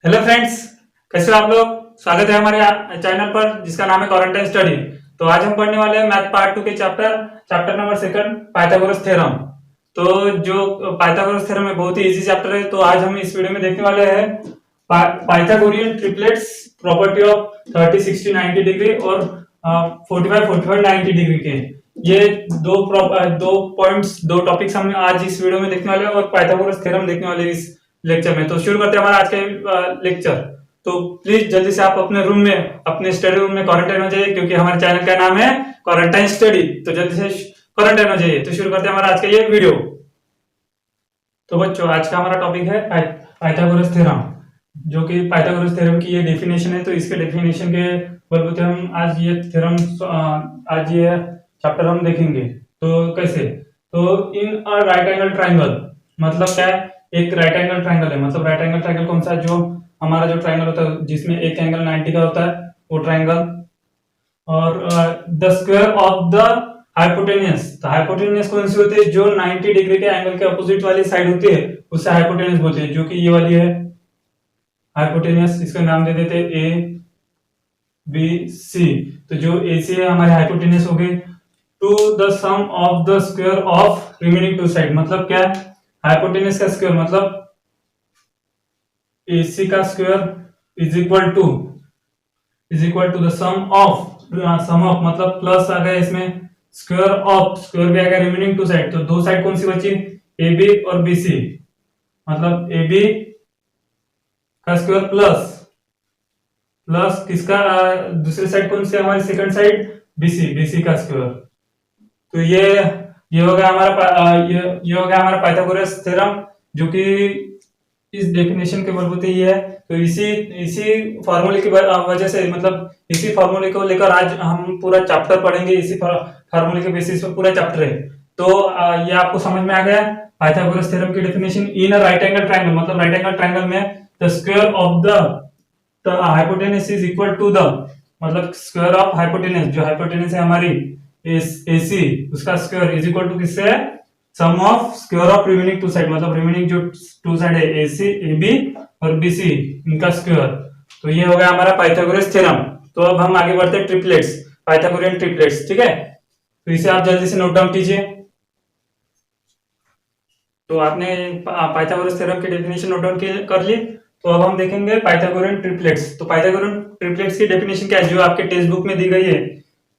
Hello friends, कैसे हो आप लोग। स्वागत है हमारे चैनल पर जिसका नाम है क्वारंटाइन स्टडी। तो आज हम पढ़ने वाले हैं मैथ पार्ट 2 के chapter chapter number second Pythagoras theorem. तो जो पाइथागोरस थ्योरम है बहुत ही इजी चैप्टर है। तो आज हम इस वीडियो में देखने वाले हैं Pythagorean triplets property of 30 60 90 degree और 45 45 90 डिग्री के। ये दो पॉइंट्स दो टॉपिक्स हम आज इस वीडियो में देखने वाले हैं और पाइथागोरस थ्योरम देखने वाले हैं इस लेक्चर में। तो शुरू करते हैं हमारा आज का लेक्चर। तो प्लीज जल्दी से आप अपने रूम में अपने स्टडी रूम में क्वारंटाइन हो जाइए क्योंकि हमारे चैनल का नाम है क्वारंटाइन स्टडी। तो जल्दी से क्वारंटाइन हो जाइए। तो शुरू करते हैं हमारा आज का ये वीडियो। तो बच्चों आज का हमारा टॉपिक है पाइथागोरस थ्योरम, जो कि पाइथागोरस थ्योरम की ये डेफिनेशन है। तो इसके डेफिनेशन के बलबूते हम आज ये थ्योरम आज ये चैप्टर हम देखेंगे। तो कैसे, तो इन अ राइट एंगल ट्राइंगल मतलब क्या है, एक राइट एंगल ट्राइंगल है। मतलब राइट एंगल ट्राइंगल कौन सा है, जो हमारा जो ट्राइंगल होता है जिसमें एक एंगल 90 का होता है वो ट्राइंगल। और the square of the hypotenuse, तो हाइपोटेनियस कौन सी होती है, जो 90 डिग्री के एंगल के अपोजिट वाली साइड होती है उसे हाइपोटेनियस बोलते हैं, जो कि ये वाली है हाइपोटेनियस। इसका नाम दे देते हैं ए बी सी। तो जो ए सी है हमारे हाइपोटेनियस हो गई to the sum of the square of remaining two side. मतलब क्या है, हाइपोटेनियस का स्क्वायर मतलब AC का square is equal to the sum of मतलब प्लस आ गया इसमें, स्क्वायर भी आ गया रिमेनिंग टू साइड। तो दो साइड कौन सी बची, AB और BC। मतलब AB का स्क्वायर प्लस प्लस किसका दूसरी साइड कौन सी है हमारी सेकंड साइड, BC का स्क्वायर। तो ये हो गया हमारा ये हो गया हमारा पाइथागोरस थ्योरम, जो कि इस डेफिनेशन के बलबूते ये है। तो इसी इसी फार्मूले की वजह से मतलब इसी फार्मूले को लेकर आज हम पूरा चैप्टर पढ़ेंगे। इसी फार्मूले के बेसिस पर पूरा चैप्टर है। तो ये आपको समझ में आ गया पाइथागोरस थ्योरम की definition. In a right angle triangle मतलब राइट एंगल ट्रायंगल में the square of the hypotenuse is equal to the मतलब स्क्वायर ऑफ हाइपोटेनस, जो हाइपोटेनस है हमारी AC उसका स्क्वायर इज इक्वल टू किससे है, sum of square of remaining two side. मतलब रिमेनिंग जो टू साइड है AC AB और BC इनका स्क्वायर। तो ये हो गया हमारा पाइथागोरस थ्योरम। तो अब हम आगे बढ़ते हैं ट्रिपलेट्स, पाइथागोरियन ट्रिपलेट्स। ठीक है, तो इसे आप जल्दी से नोट डाउन कीजिए। तो आपने पाइथागोरस थ्योरम की डेफिनेशन नोट डाउन कर ली। तो अब हम देखेंगे पाइथागोरियन ट्रिपलेट्स। तो पाइथागोरियन ट्रिपलेट्स की डेफिनेशन क्या है, जो आपके टेक्स्ट बुक में दी गई है।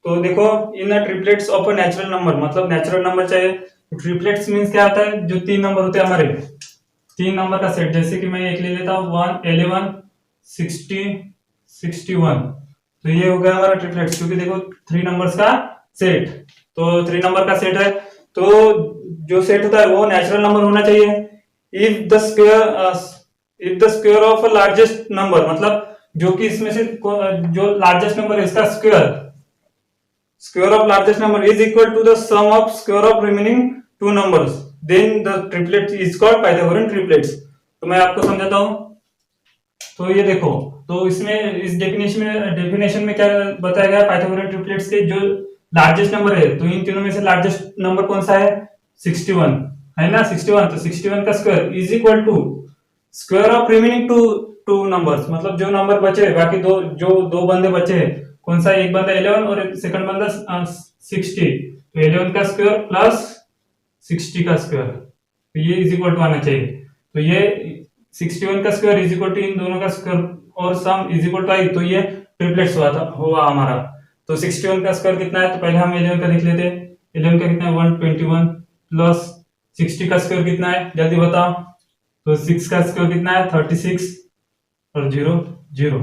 तो देखो, in a triplets of a natural number मतलब नेचुरल नंबर चाहिए। ट्रिपलेट्स मींस क्या होता है, जो तीन नंबर होते हैं हमारे, तीन नंबर का सेट। जैसे कि मैं एक ले लेता हूँ 1 11 60 61। तो ये हो गया हमारा ट्रिपलेट्स, क्योंकि देखो थ्री नंबर्स का सेट। तो थ्री नंबर का सेट है, तो जो सेट होता है वो नेचुरल नंबर होना चाहिए। If the square of largest number मतलब जो कि इसमें से जो लार्जेस्ट नंबर है इसका square of largest number is equal to the sum of square of remaining two numbers, then the triplet is called Pythagorean triplets. तो मैं आपको समझाता हूं। तो ये देखो, तो इसमें इस डेफिनेशन में क्या बताया गया पाइथागोरियन ट्रिपलेट्स के, जो लार्जेस्ट नंबर है। तो इन तीनों में से लार्जेस्ट नंबर कौन सा है, 61 है ना, 61। तो 61 का square is equal to square of remaining two numbers. मतलब जो नंबर बचे बाकी दो बंदे बचे, कौन सा, एक बंदा 11 और एक सेकंड बंदा 60। तो 11 का स्क्वायर प्लस 60 का स्क्वायर, तो ये इज इक्वल टू आना चाहिए। तो ये 61 का स्क्वायर इज इक्वल टू इन दोनों का स्क्वायर और सम इज इक्वल टू आई। तो ये ट्रिपलेट्स हुआ हमारा। तो 61 का स्क्वायर कितना है, तो पहले हम 11 का लिख लेते हैं। 11 का कितना है 121 प्लस 60 का स्क्वायर कितना है जल्दी बताओ। तो 6 का स्क्वायर कितना है 36 और 0 0।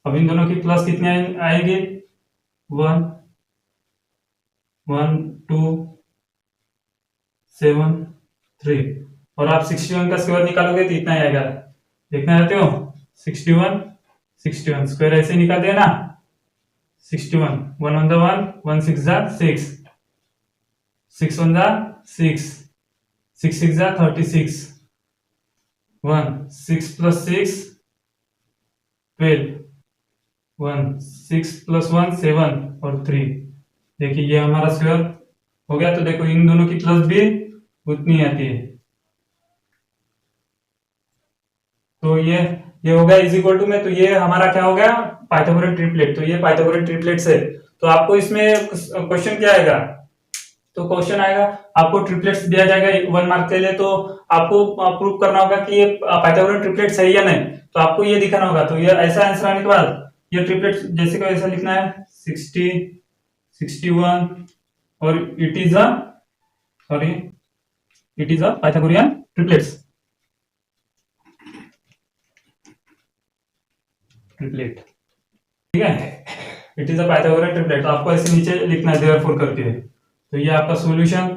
अब इन दोनों की प्लस कितने आएंगे 1 1 2 7 3। और आप 61 का स्क्वायर निकालोगे तो इतना ही आएगा। देखना चाहते हो 61 61 स्क्वायर ऐसे निकाल दिया ना, 61 1 1 1 1 6 6 6 1 6 6 6 36 1 6 plus 6 12 1 6 plus 1 7 और 3। देखिए ये हमारा स्क्वायर हो गया। तो देखो इन दोनों की प्लस भी उतनी आती है। तो ये ये हो गया इज इक्वल टू में, तो ये हमारा क्या हो गया, पाइथागोरन ट्रिपलेट। तो ये पाइथागोरन ट्रिपलेट्स है। तो आपको इसमें क्वेश्चन क्या आएगा, तो क्वेश्चन आएगा आपको ट्रिपलेट्स दिया जाएगा 1 मार्क के लिए, तो आपको प्रूव करना होगा कि ये पाइथागोरन ट्रिपलेट्स है या नहीं। तो आपको ये दिखाना होगा। तो ये ऐसा आंसर आने के बाद ये ट्रिपलेट्स जैसे को ऐसा लिखना है 60, 61 और it is a, sorry, it is a Pythagorean triplets, triplet, ठीक है। It is a Pythagorean triplet. तो आपको ऐसे नीचे लिखना है देयरफॉर करके। तो ये आपका सॉल्यूशन।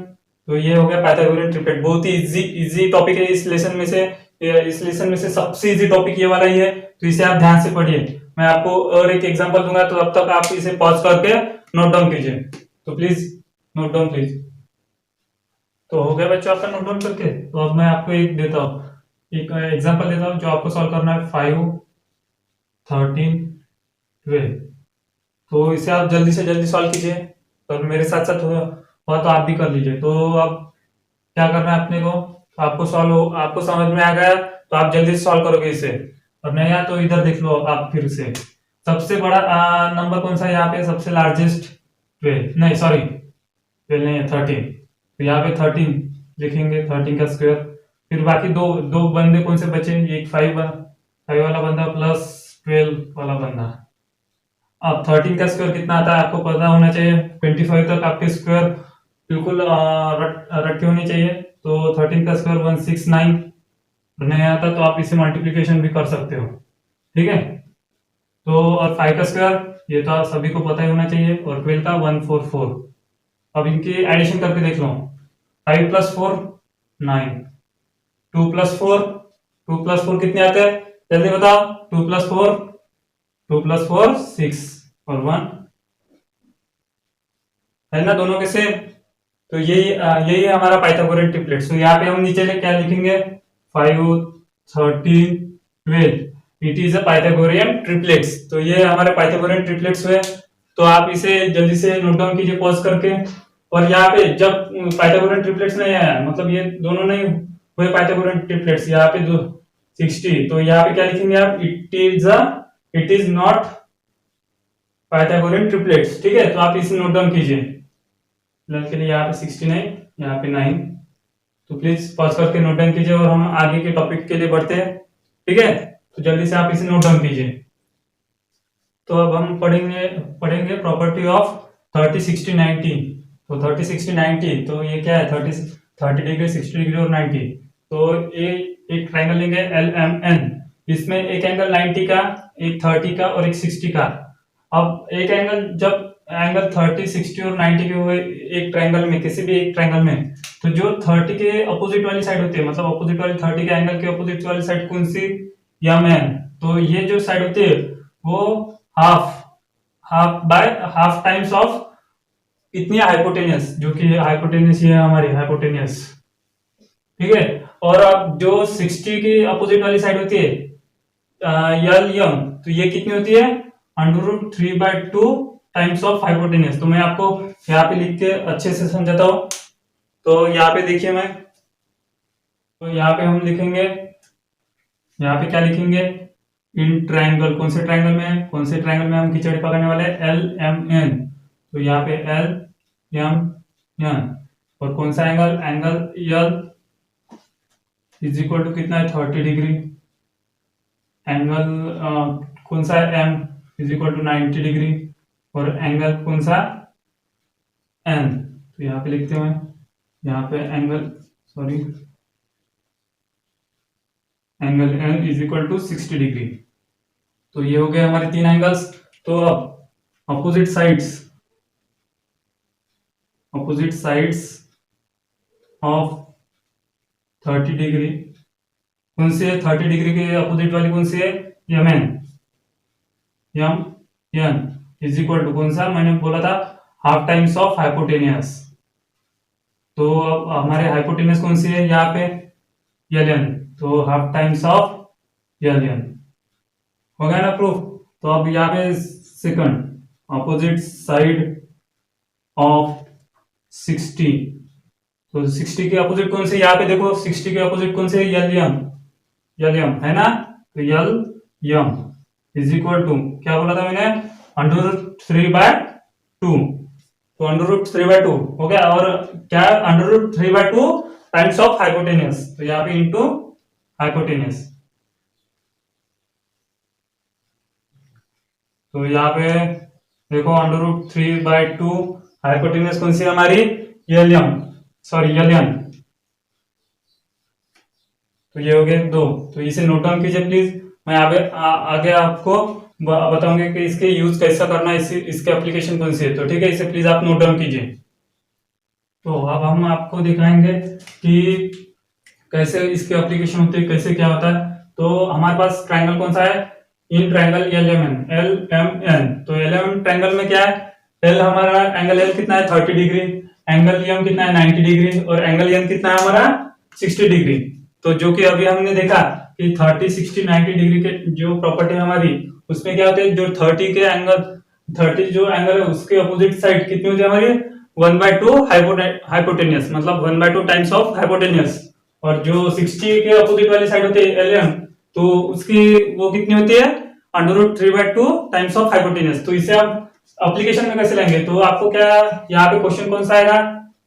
तो ये हो गया पाइथागोरन ट्रिपलेट। बहुत ही इजी इजी टॉपिक है इस लेसन में से। इस लेसन में से सबसे इजी टॉपिक ये वाला ही है। तो इसे आप ध्यान से पढ़िए। मैं आपको और एक एग्जांपल दूंगा, तो अब तक आप इसे पॉज करके नोट डाउन कीजिए। तो प्लीज नोट डाउन प्लीज। तो हो गया बच्चों आपका नोट डाउन करके। तो अब मैं आपको एक देता हूँ, एक एग्जांपल देता हूँ जो आपको सॉल्व करना है। 5, 13, 12। तो इसे आप जल्दी से जल्दी सॉल्व कीजिए और मेरे साथ साथ हुआ तो आप भी कर लीजिए। तो अब क्या करना है अपने को, तो आपको समझ में आ गया तो आप जल्दी से सॉल्व करोगे इसे, और नहीं आया तो इधर देख लो आप फिर से। सबसे बड़ा नंबर कौन सा है यहाँ पे, सबसे लार्जेस्ट 12, नहीं सॉरी 12 नहीं है 13। तो यहाँ पे 13 लिखेंगे, 13 का स्क्वायर। फिर बाकी दो दो बंदे कौन से बचे, एक 5 वाला बंदा प्लस 12 वाला बंदा। अब 13 का स्क्वायर कितना आता है आपको पता होना चाहिए। 25 तक आपके स्क्वायर बिल्कुल रखे होने चाहिए। तो 13 का स्क्वायर 169 नहीं आता तो आप इसे मल्टीप्लिकेशन भी कर सकते हो, ठीक है। तो और 5 का स्क्वायर ये तो आप सभी को पता ही होना चाहिए, और 12 का 144। अब इनकी एडिशन करके देख लो। 5 + 4 9, 2 + 4, 2 + 4 कितने आते हैं जल्दी बताओ। 2 + 4, 2 + 4 6 और 1 है ना, दोनों के सेम। तो यही है हमारा पाइथागोरन ट्रिपलेट्स। तो यहाँ पे हम नीचे क्या लिखेंगे, 5, 13, 12 it is a Pythagorean triplets. तो ये हमारे पाइथागोरियन ट्रिपलेट्स हुए। तो आप इसे जल्दी से नोट डाउन कीजिए पॉज करके। और यहाँ पे जब पाइथागोरियन ट्रिपलेट्स नहीं आया, मतलब ये दोनों नहीं हुए पाइथागोरियन ट्रिपलेट्स, यहाँ पे जो 60, तो यहाँ पे क्या लिखेंगे आप, it is not Pythagorean triplets, ठीक है। तो आप इसे नोट डाउन कीजिए। फिलहाल के लिए यहाँ पे 69, यहाँ पे 9। तो प्लीज पॉज करके नोट डाउन कीजिए और हम आगे के टॉपिक के लिए बढ़ते हैं, ठीक है। तो जल्दी से आप इसे नोट डाउन कीजिए। तो अब हम पढ़ेंगे प्रॉपर्टी ऑफ 30, 60, 90। तो 30, 60, 90, तो ये क्या है, 30 डिग्री, 60 डिग्री और 90। तो ये एक ट्राइंगल लेंगे एल एम एन। इसमें एक एंगल 90 का, एक 30 का और एक 60 का। अब एक एंगल, जब एंगल 30, 60 और 90 के हुए एक ट्राइंगल में, किसी भी एक ट्राइंगल में, तो जो 30 के अपोजिट वाली साइड होती है, मतलब अपोजिट वाली 30 के एंगल के अपोजिट वाली साइड कौन सी, यम एन। तो ये जो साइड होती है वो half half by half times of इतनी हाइपोटेनियस, जो कि हाइपोटेनियस ये है हमारी हाइपोटेनियस, ठीक है। और अब जो 60 की अपोजिट वाली साइड होती है यल यम, तो ये कितनी होती है, √3/2 टाइम्स ऑफ हाइपोटेनियस। तो मैं आपको यहाँ पे लिख के अच्छे से समझाता हूँ। तो यहाँ पे देखिए मैं, तो यहाँ पे हम लिखेंगे, यहाँ पे क्या लिखेंगे, इन ट्राइंगल, कौन से ट्राइंगल में, कौन से ट्राइंगल में हम खिचड़ी पकड़ने वाले हैं, एल एम एन। तो यहाँ पे एल एम एन, और कौन सा angle, angle L is equal to कितना है, 30 डिग्री। एंगल कौन सा है, M is equal to 90 degree. और एंगल कौन सा, एन, तो यहाँ पे लिखते हैं, यहाँ पे angle, sorry, angle N is equal to 60 degree. तो ये हो गए हमारे 3 एंगल्स। तो अब अपोजिट साइड्स ऑफ 30 डिग्री, कौन सी है, 30 डिग्री के अपोजिट वाली कौन सी है, M N, M N is equal to कौन सा, मैंने बोला था हाफ टाइम्स ऑफ हाइपोटेनियस। तो अब हमारे हाइपोटेनियस कौन सी है यहाँ पे, यल एन, तो half times of L N. हो गया ना प्रूफ। तो अब यहाँ पे सेकंड, अपोजिट साइड ऑफ 60, तो 60 के अपोजिट कौन से, यहाँ पे देखो 60 के अपोजिट कौन से, यलियम, यलियम है ना। तो यल यम इज इक्वल टू, क्या बोला था मैंने, √3/2। तो √3/2 हो गया, और क्या, √3/2 टाइम्स ऑफ हाइपोटेनियस, तो यहाँ पे इंटू हाइपोटेनियस। तो यहाँ पे देखो √3/2 हाइपोटेनियस कौन सी है हमारी, एलियम, सॉरी एलियन। तो ये हो गए दो, तो इसे नोट डाउन कीजिए प्लीज। मैं आगे आपको बताऊंगा कि इसके यूज कैसा करना है, इसके एप्लीकेशन कौन सी है। तो ठीक है, इसे प्लीज आप नोट डाउन कीजिए। तो अब हम आपको दिखाएंगे कि कैसे इसके एप्लीकेशन होते हैं, कैसे क्या होता है। तो हमारे पास ट्राइंगल कौन सा है, इन ट्राइंगल LMN। तो LMN ट्राइंगल में क्या है, एल हमारा एंगल एल कितना है 30 डिग्री, एंगल एम कितना है 90 डिग्री, और एंगल एन कितना है हमारा 60 डिग्री। तो जो कि अभी हमने देखा कि 30, 60, 90 डिग्री के जो प्रॉपर्टी हमारी, उसमें क्या होते हैं, जो 30 के एंगल, 30 जो एंगल है उसके अपोजिट साइड कितनी होती है हमारी, 1/2 हाइपोटेनियस, मतलब 1/2 टाइम्स ऑफ हाइपोटेनियस। और जो 60 के अपोजिट वाली साइड होती है LM, तो उसकी वो कितनी होती है, √3/2 टाइम्स ऑफ हाइपोटेनियस। तो इसे आप एप्लीकेशन में कैसे लेंगे, तो आपको क्या, यहाँ पे क्वेश्चन कौन सा आएगा,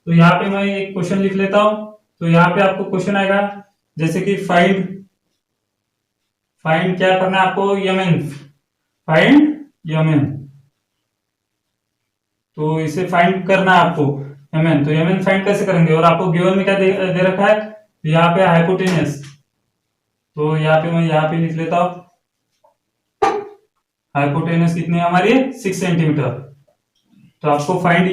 तो यहाँ पे मैं एक क्वेश्चन लिख लेता हूं। तो यहाँ पे आपको क्वेश्चन आएगा जैसे कि फाइंड क्या करना है आपको, यमन, फाइंड यमन। तो इसे फाइंड करना है आपको यमन। तो यमन फाइंड कैसे करेंगे, और आपको गिवन में क्या दे रखा है, यहाँ पे हाइपोटेनियस। तो यहाँ पे मैं यहाँ पे लिख लेता हूं, हाइपोटेनियस कितनी है हमारी, 6 सेंटीमीटर। तो आपको फाइंड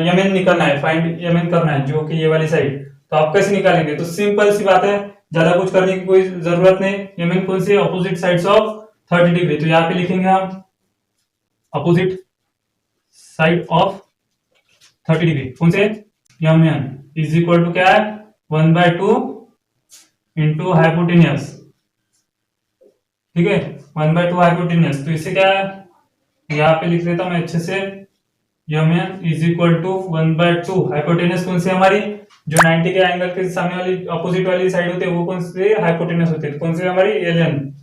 यमन निकालना है, फाइंड यमन करना है, जो कि ये वाली साइड। तो आप कैसे निकालेंगे, तो सिंपल सी बात है, ज्यादा कुछ करने की कोई जरूरत नहीं। यमन कौन सी, अपोजिट साइड्स ऑफ 30 डिग्री। तो यहाँ पे लिखेंगे हम अपोजिट साइड ऑफ 30 डिग्री कौन से, यमन इज इक्वल टू क्या है, 1/2 इंटू हाइपोटेनियस। ठीक है, 1/2 हाइपोटेनियस। तो इससे क्या है, यहाँ पे लिख देता हूं मैं अच्छे से, M N is equal to 1/2 hypotenuse कौन सी हमारी, जो 90 के एंगल के सामने वाली अपोजिट वाली साइड होती है वो कौन सी हाइपोटेनियस होती है, कौन सी हमारी, LN।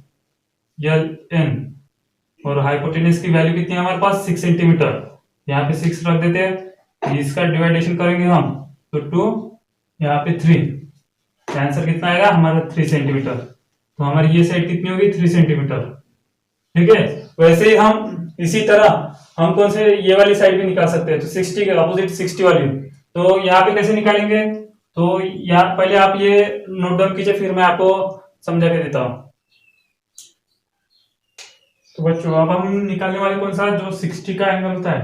और हाइपोटेनियस की वैल्यू कितनी है हमारे पास, 6 सेंटीमीटर। यहाँ पे 6 रख देते हैं, इसका डिवाइडेशन करेंगे हम, तो 2, यहाँ पे 3, आंसर कितना आएगा हमारा 3 सेंटीमीटर। तो हमारी ये साइड कितनी होगी, 3 सेंटीमीटर। ठीक है, वैसे ही हम इसी तरह हम कौन से, ये वाली साइड भी निकाल सकते हैं। तो 60 के अपोजिट 60 वाली, तो यहाँ पे कैसे निकालेंगे, तो यहाँ पहले आप ये नोट डाउन कीजिए, फिर मैं आपको समझा के देता हूं। तो बच्चों अब हम निकालने वाले कौन सा, जो 60 का एंगल होता है,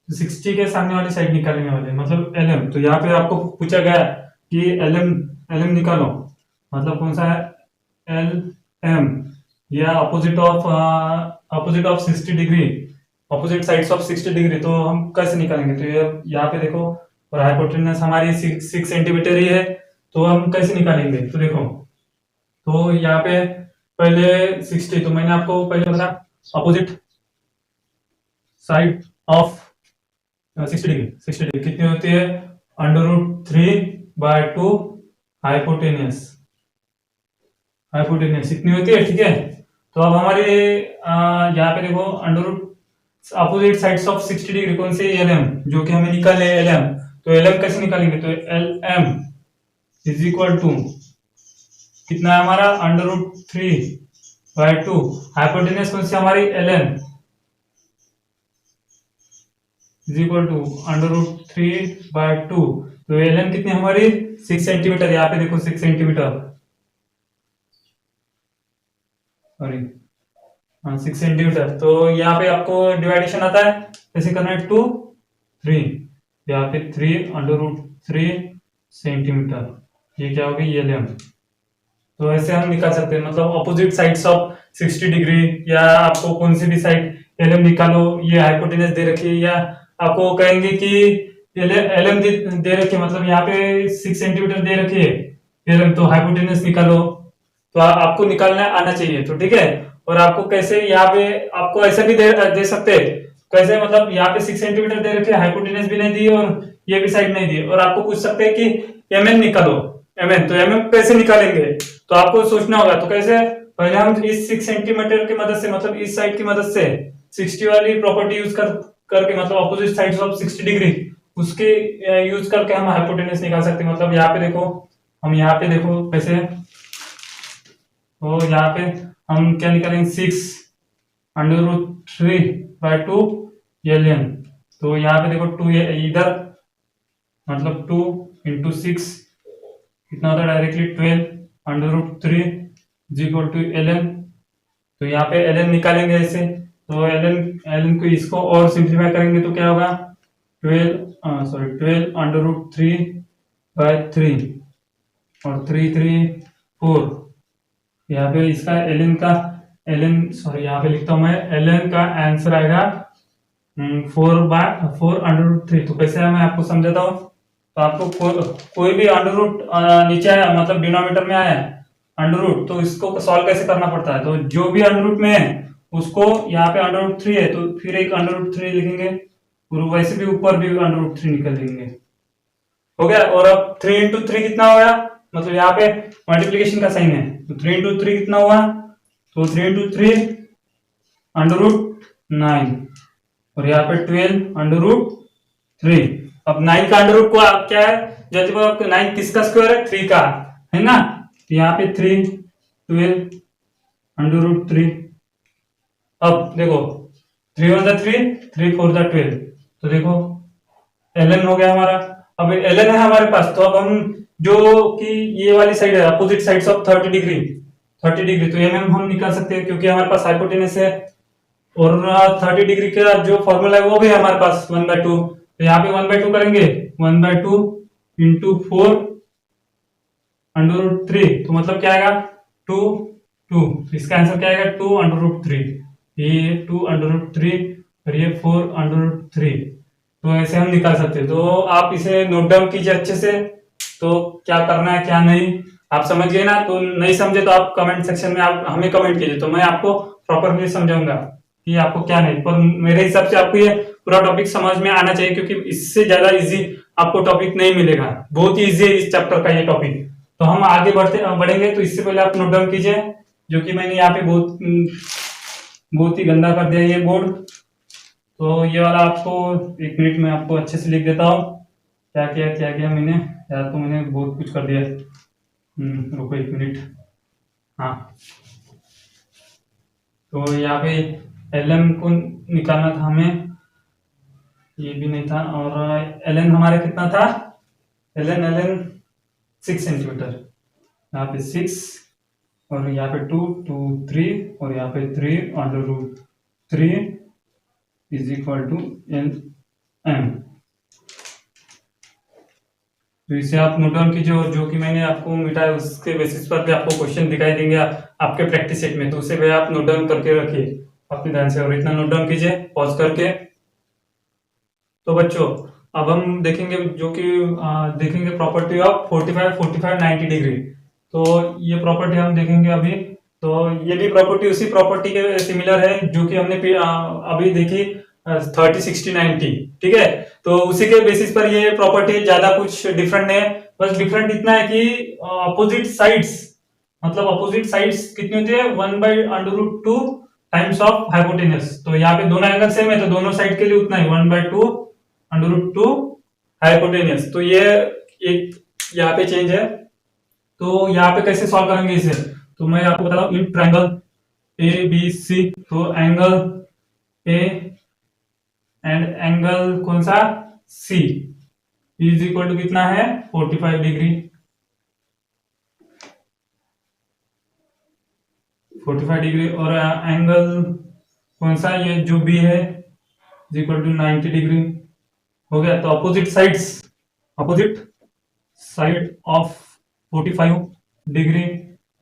तो 60 के सामने वाली साइड निकालने वाले, मतलब LM। तो यहाँ पे आपको पूछा गया कि LM निकालो, मतलब कौन सा है, LM, या opposite of 60 degree, opposite sides of 60 degree. तो हम कैसे निकालेंगे, तो ये यहाँ पे देखो, और हाइपोटेनस हमारी 6 सेंटीमीटर ही है। तो हम कैसे निकालेंगे, तो देखो, तो यहाँ पे पहले 60, तो मैंने आपको पहले बताया अपोजिट साइड ऑफ 60 डिग्री कितनी होती है, √3/2 हाइपोटेनियस इतनी होती है। ठीक है, तो अब हमारे यहाँ पे देखो, अपोजिट साइड्स ऑफ 60 डिग्री कौन से, LM, जो कि हमें निकालने है LM। तो LM कैसे निकालेंगे, तो LM इज इक्वल टू कितना है हमारा, √3/2 हाइपोटेनियस कौन सी हमारी, LN इज इक्वल टू √3/2। तो LN कितनी हमारी, 6 सेंटीमीटर। यहाँ पे देखो 6 सेंटीमीटर, सॉरी, 6 सेंटीमीटर। तो यहाँ पे आपको डिवाइडेशन आता है, कैसे करना है, 2, 3, यहाँ पे 3 सेंटीमीटर, ये क्या होगी, LM। तो ऐसे हम निकाल सकते हैं, मतलब अपोजिट साइड्स ऑफ 60 डिग्री, या आपको कौन सी भी साइड LM निकालो, ये हाइपोटेनस दे रखी है, या आपको कहेंगे कि LM दे रखी है, मतलब यहाँ पे 6 सेंटीमीटर दे रखी है LM, तो हाइपोटेनस निकालो। तो आपको निकालना आना चाहिए। तो ठीक है, और आपको कैसे, यहाँ पे आपको ऐसा भी दे सकते हैं, कैसे, मतलब यहाँ पे 6 सेंटीमीटर दे रखे, हाइपोटेनस भी नहीं दी और ये भी साइड नहीं दी, और आपको पूछ सकते हैं कि MN निकालो, MN। तो MN कैसे निकालेंगे, तो आपको सोचना होगा। तो कैसे, पहले हम इस 6 सेंटीमीटर की मदद से, मतलब इस साइड की मदद से 60 वाली प्रॉपर्टी यूज करके, मतलब ऑपोजिट साइड्स ऑफ 60 डिग्री उसके यूज करके हम हाइपोटेन्यूज निकाल सकते हैं। मतलब यहाँ पे देखो, हम यहाँ पे देखो कैसे, तो यहाँ पे हम क्या निकालेंगे, 6√3/2 ln। तो यहाँ पे देखो 2 इधर, मतलब 2 इंटू 6 कितना होता है, डायरेक्टली 12√3 = ln। तो यहाँ पे ln निकालेंगे ऐसे, तो ln को इसको और सिंप्लीफाई करेंगे तो क्या होगा, 12√3/3 और 3 3 4। यहाँ पे इसका यहाँ पे लिखता हूँ मैं, ln का आंसर आएगा 4/4√3। तो कैसे है मैं आपको समझाता हूँ। तो आपको कोई भी अंडर रूट नीचे आया, मतलब डिनोमिनेटर में आया अंडर रूट, तो इसको सॉल्व कैसे करना पड़ता है। तो जो भी अंडर रूट में है उसको, यहाँ पे √3 है तो फिर एक √3 लिखेंगे, और वैसे भी ऊपर भी √3 निकल देंगे, हो गया। और अब 3 इंटू 3 कितना होगा, मतलब यहाँ पे मल्टीप्लीकेशन का साइन है, तो 3 इंटू 3 कितना हुआ, तो 3 इंटू 3 √9, और यहाँ पे 12√3। अब 9 का अंडर रूट को क्या है, जैसे 9 किसका स्क्वायर है, 3 का, है ना। तो यहाँ पे 3 12√3। अब देखो 3 1 3, 3 4 12, तो देखो ln हो गया हमारा। अब ln है हमारे पास, तो अब हम जो कि ये वाली साइड है, अपोजिट साइड्स ऑफ 30 डिग्री, तो mm हम निकाल सकते हैं क्योंकि हमारे पास हाइपोटेनस है। और 30 डिग्री का जो फॉर्मूला है वो भी है हमारे पास 1/2। तो यहाँ पे 1/2 करेंगे, 1/2 इंटू 4√3, तो मतलब क्या आएगा 2 2। तो इसका आंसर क्या आएगा 2√3, ये 2√3 और ये 4√3। तो ऐसे हम निकाल सकते हैं। तो आप इसे नोट डाउन कीजिए अच्छे से, तो क्या करना है क्या नहीं आप समझ गए ना। तो नहीं समझे तो आप कमेंट सेक्शन में आप हमें कमेंट कीजिए, तो मैं आपको प्रॉपरली समझाऊंगा कि आपको क्या नहीं। पर मेरे हिसाब से आपको ये पूरा टॉपिक समझ में आना चाहिए, क्योंकि इससे ज्यादा इजी आपको टॉपिक नहीं मिलेगा, बहुत ही इजी है इस चैप्टर का ये टॉपिक। तो हम आगे बढ़ेंगे, तो इससे पहले आप नोट डाउन कीजिए, जो कि मैंने यहाँ पे बहुत ही गंदा कर दिया ये बोर्ड। तो ये वाला आपको 1 मिनट में आपको अच्छे से लिख देता हूँ क्या किया मैंने, यार तो मैंने बहुत कुछ कर दिया। रुको 1 मिनट। हाँ, तो यहाँ पे ln को निकालना था हमें, ये भी नहीं था। और ln हमारा कितना था, ln 6 सेंटीमीटर, यहाँ पे 6 और यहाँ पे 2 2 3 और यहाँ पे 3√3 = ln। तो इसे आप नोट डाउन कीजिए, और जो कि मैंने आपको मिटाया उसके बेसिस पर भी आपको क्वेश्चन दिखाई देंगे आपके प्रैक्टिस सेट में, तो उसे भी आप नोट डाउन करके रखिए अपने ध्यान से, और इतना नोट डाउन कीजिए पॉज करके। तो बच्चों अब हम देखेंगे जो कि देखेंगे प्रॉपर्टी ऑफ 45 45 90 डिग्री। तो ये प्रॉपर्टी हम देखेंगे अभी। तो ये भी प्रॉपर्टी उसी प्रॉपर्टी के सिमिलर है जो कि हमने अभी देखी 30 60 90, ठीक है। तो उसी के बेसिस पर ये प्रॉपर्टी ज्यादा कुछ डिफरेंट नहीं है, बस डिफरेंट इतना है कि अपोजिट साइड्स, मतलब अपोजिट साइड्स कितनी होती है 1/√2 टाइम्स ऑफ हाइपोटेनस। तो यहाँ पे दोनों एंगल सेम है, तो दोनों साइड के लिए उतना ही 1/2√2 हाइपोटेनस। तो ये एक यहाँ पे चेंज है। तो यहाँ पे कैसे सॉल्व करेंगे इसे, तो मैं आपको बता रहा हूँ। इन ट्रायंगल ABC, तो एंगल A एंड एंगल कौन सा C = कितना है 45 डिग्री, 45 डिग्री। और एंगल कौन सा, ये जो B है = 90 डिग्री, हो गया। तो अपोजिट साइड ऑफ 45 डिग्री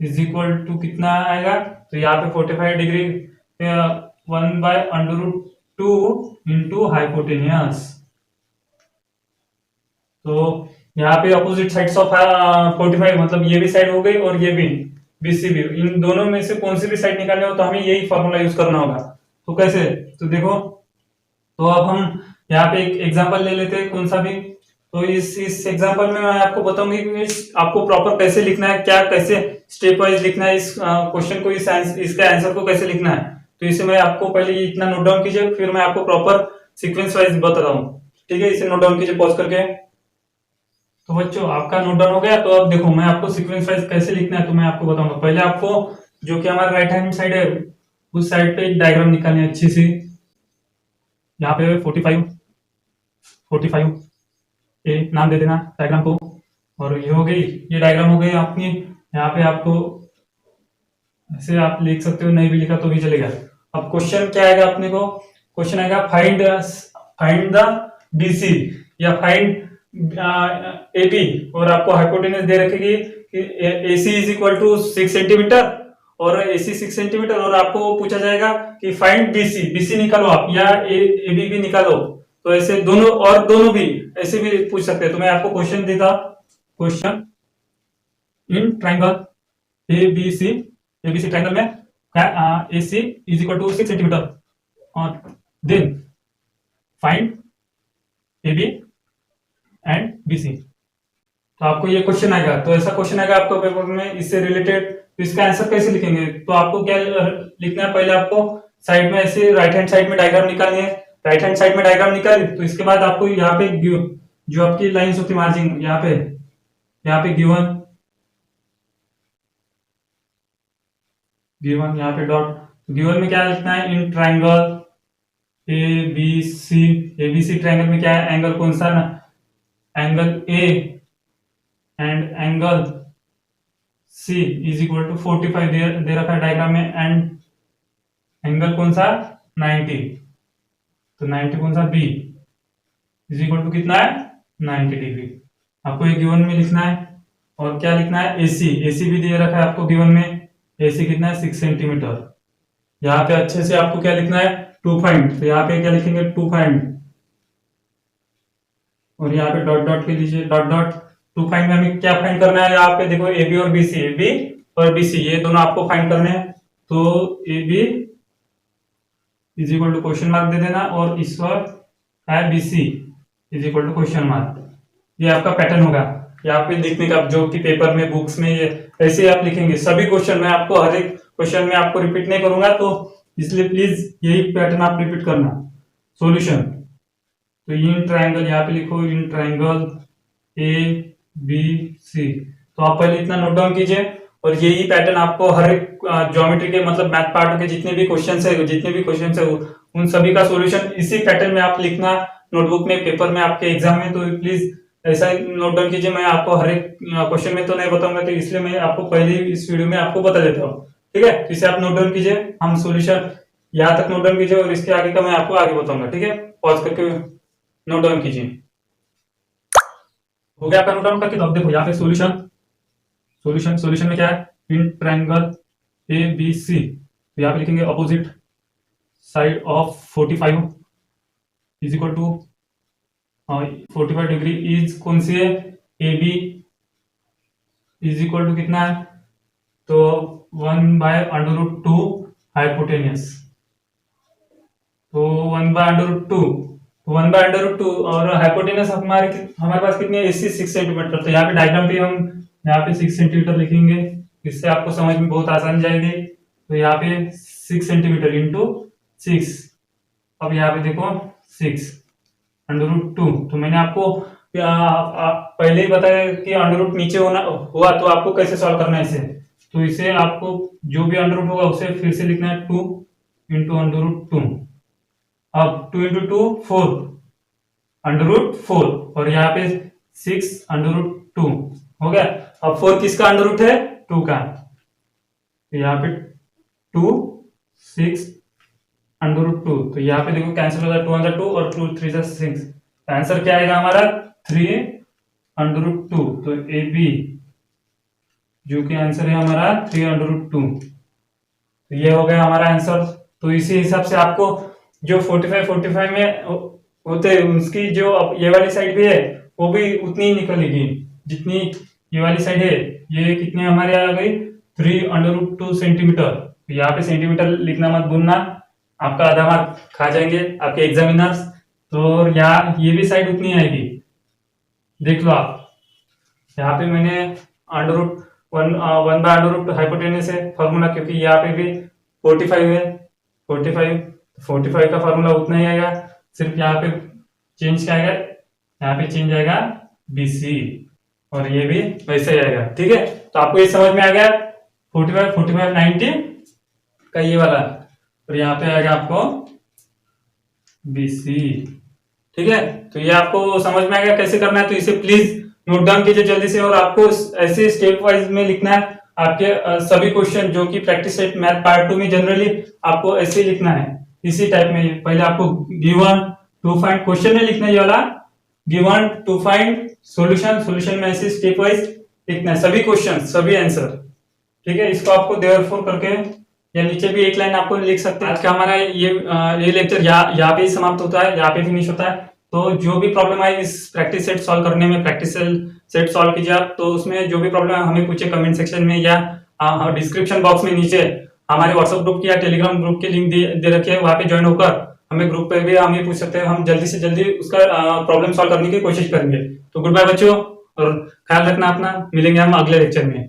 = कितना आएगा, तो यहाँ पे 45 डिग्री 1/√2 इंटू हाइपोटेनियस। तो यहाँ पे अपोजिट साइड्स ऑफ 45, मतलब ये भी साइड हो गई और ये भी BC भी, इन दोनों में से कौन सी भी साइड निकालने हो तो हमें यही फॉर्मूला यूज करना होगा। तो कैसे, तो देखो, तो अब हम यहाँ पे एक एग्जांपल ले लेते हैं, कौन सा भी। तो इस एग्जांपल में मैं आपको बताऊंगी कि आपको प्रॉपर कैसे लिखना है, क्या कैसे स्टेप वाइज लिखना है, इस क्वेश्चन को, इसके आंसर को कैसे लिखना है। तो इसे मैं आपको पहले इतना नोट डाउन कीजिए, फिर मैं आपको प्रॉपर सीक्वेंस वाइज बताता हूँ। ठीक है, इसे नोट डाउन कीजिए पॉज करके। तो बच्चों आपका नोट डाउन हो गया, तो अब देखो मैं आपको सीक्वेंस वाइज कैसे लिखना है तो मैं आपको बताऊंगा। पहले आपको जो कि हमारा राइट हैंड साइड है उस साइड पे एक डायग्राम निकालनी है अच्छी सी। यहाँ पे 45 ये नाम दे देना डायग्राम को। और ये हो गई, ये डायग्राम हो गई आपकी। यहाँ पे आपको ऐसे आप लिख सकते हो, नहीं भी लिखा तो भी चलेगा। अब क्वेश्चन क्या आएगा अपने को, क्वेश्चन आएगा फाइंड द बीसी या फाइंड एबी, और आपको हाइपोटेनस दे रखेगी कि AC is equal to 6 centimetre और एसी 6 सेंटीमीटर, और आपको पूछा जाएगा कि फाइंड बीसी, बीसी निकालो आप या एबी भी निकालो। तो ऐसे दोनों, और दोनों भी ऐसे भी पूछ सकते हैं। तो मैं आपको क्वेश्चन देता, question in triangle ABC, ABC triangle में AC is equal to 6 centimetre और then find AB and BC. तो आपको ये क्वेश्चन आएगा, तो ऐसा क्वेश्चन आएगा आपको पेपर में इससे रिलेटेड। तो इसका आंसर कैसे लिखेंगे, तो आपको क्या लिखना है, पहले आपको साइड में ऐसे राइट हैंड साइड में डायग्राम निकालनी है। राइट हैंड साइड में डायग्राम निकाली, तो इसके बाद आपको यहाँ पे जो आपकी लाइंस होती है मार्जिन, यहाँ पे गिवन यहाँ पे डॉट। गिवन में क्या लिखना है, इन ट्राइंगल एबीसी ट्राइंगल में क्या है, एंगल कौन सा ना, angle A and angle C is equal to 45 दे रखा है डायग्राम में, एंड एंगल कौन सा 90, तो 90 कौन सा बी इज इक्वल टू कितना है 90 डिग्री। आपको ये गिवन में लिखना है। और क्या लिखना है, एसी, एसी भी दे रखा है आपको गिवन में, एसी कितना है 6 सेंटीमीटर। यहाँ पे अच्छे से आपको क्या लिखना है, टू फाइंड, तो यहाँ पे क्या लिखेंगे, टू फाइंड, और यहाँ पे डॉट डॉट के लीजिए, डॉट डॉट। टू फाइंड में हमें क्या फाइंड करना है, यहाँ पे देखो ए बी और बीसी, ए बी और बीसी ये दोनों आपको फाइंड करने हैं। तो A B is equal to question mark दे देना, और इस पर है BC is equal to question mark. ये आपका पैटर्न होगा यहाँ पे लिखने का, जो कि पेपर में बुक्स में ये ऐसे आप लिखेंगे सभी क्वेश्चन में। आपको हर एक क्वेश्चन में आपको रिपीट नहीं करूंगा, तो इसलिए प्लीज यही पैटर्न आप रिपीट करना। सॉल्यूशन, तो इन ट्राइंगल यहाँ पे लिखो, in triangle A B C. तो आप पहले इतना नोट डाउन कीजिए, और यही पैटर्न आपको हर एक ज्योमेट्री के मतलब मैथ पार्ट के जितने भी क्वेश्चन है उन सभी का सॉल्यूशन इसी पैटर्न में आप लिखना नोटबुक में, पेपर में, आपके एग्जाम में। तो प्लीज ऐसा नोट डाउन कीजिए। मैं आपको हर एक क्वेश्चन में तो नहीं बताऊंगा, तो इसलिए मैं आपको पहले ही इस वीडियो में आपको बता देता हूँ। ठीक है, तो इसे आप नोट डाउन कीजिए, हम सॉल्यूशन यहाँ तक नोट डाउन कीजिए, और इसके आगे का मैं आपको आगे बताऊंगा। ठीक है, पॉज करके नोट डाउन कीजिए। हो गया आपका नोट डाउन करके। तो अब देखो यहाँ पे सॉल्यूशन में क्या है, in triangle A B C, तो यहाँ पे लिखेंगे opposite side of 45 is equal to 45 degree is कौन सी है, A B is equal to कितना है, तो 1/√2 हाइपोटेनियस। तो 1/√2, 1/√2 और हाइपोटेनस हमारे पास कितनी है, 6 सेंटीमीटर। तो यहाँ पे डायग्राम पे हम यहाँ पे 6 सेंटीमीटर लिखेंगे, इससे आपको समझ में बहुत आसान जाएगी। तो यहाँ पे 6 सेंटीमीटर इंटू 6। अब यहाँ पे देखो 6/√2। तो मैंने आपको पहले ही बताया कि अंडर नीचे हुआ तो आपको कैसे सॉल्व करना है इसे। तो इसे आपको जो भी अंडर होगा उसे फिर से लिखना है 2 इंटू √2। अब 2 इंटू 2 4/4, और यहाँ पे 6/2 हो गया। अब 4 किसका अंडर रूट है, 2 का। तो यहाँ पे 2 6/2। तो यहाँ पे देखो कैंसिल हो जाएगा, 2 1 2 और 2 3 6। आंसर क्या आएगा हमारा 3/2। तो ए बी जो कि आंसर है हमारा 3/2। तो ये हो गया हमारा आंसर। तो इसी हिसाब से आपको जो 45 में होते हैं उसकी जो ये वाली साइड भी है वो भी उतनी ही निकलेगी जितनी ये वाली साइड है। ये कितने हमारे आ गई 3/2 सेंटीमीटर। तो यहाँ पे सेंटीमीटर लिखना मत भूलना, आपका आधा मार्क खा जाएंगे आपके एग्जामिनर्स। तो यहाँ ये भी साइड उतनी आएगी देख लो आप, यहाँ पे मैंने under root one by under root hypotenuse है फॉर्मूला, क्योंकि यहाँ पे भी 45 है, 45 का फॉर्मूला उतना ही आएगा, सिर्फ यहाँ पे चेंज क्या आएगा, यहाँ पे चेंज आएगा BC, और ये भी वैसे ही आएगा। ठीक है, तो आपको ये समझ में आ गया 45 90 का ये वाला, और यहाँ पे आएगा आपको BC। ठीक है, तो ये आपको समझ में आ गया कैसे करना है, तो इसे प्लीज नोट डाउन कीजिए जल्दी से, और आपको ऐसे स्टेप वाइज में लिखना है आपके सभी क्वेश्चन जो कि प्रैक्टिस सेट मैथ पार्ट 2 में जनरली आपको ऐसे ही लिखना है, इसी टाइप में। पहले आपको गिवन टू फाइंड, क्वेश्चन में लिखना है ये वाला, given to find solution, solution में ऐसे स्टेप वाइज लिखना है सभी क्वेश्चन सभी आंसर। ठीक है, इसको आपको देयरफॉर करके या नीचे भी एक लाइन आपको लिख सकते हैं। आज का हमारा ये लेक्चर यहाँ पे ही समाप्त होता है, यहाँ पे फिनिश होता है। तो जो भी प्रॉब्लम आई इस प्रैक्टिस सेट सॉल्व करने में, प्रैक्टिस सेट सॉल्व कीजिए आप, तो उसमें जो भी प्रॉब्लम है हमें पूछे कमेंट सेक्शन में, या डिस्क्रिप्शन बॉक्स में नीचे हमारे व्हाट्सएप ग्रुप की या टेलीग्राम ग्रुप की लिंक दे रखी है, वहां पे ज्वाइन होकर हमें ग्रुप पे भी हम ये पूछ सकते हैं, हम जल्दी से जल्दी उसका प्रॉब्लम सॉल्व करने की कोशिश करेंगे। तो गुड बाय बच्चों, और ख्याल रखना अपना, मिलेंगे हम अगले लेक्चर में।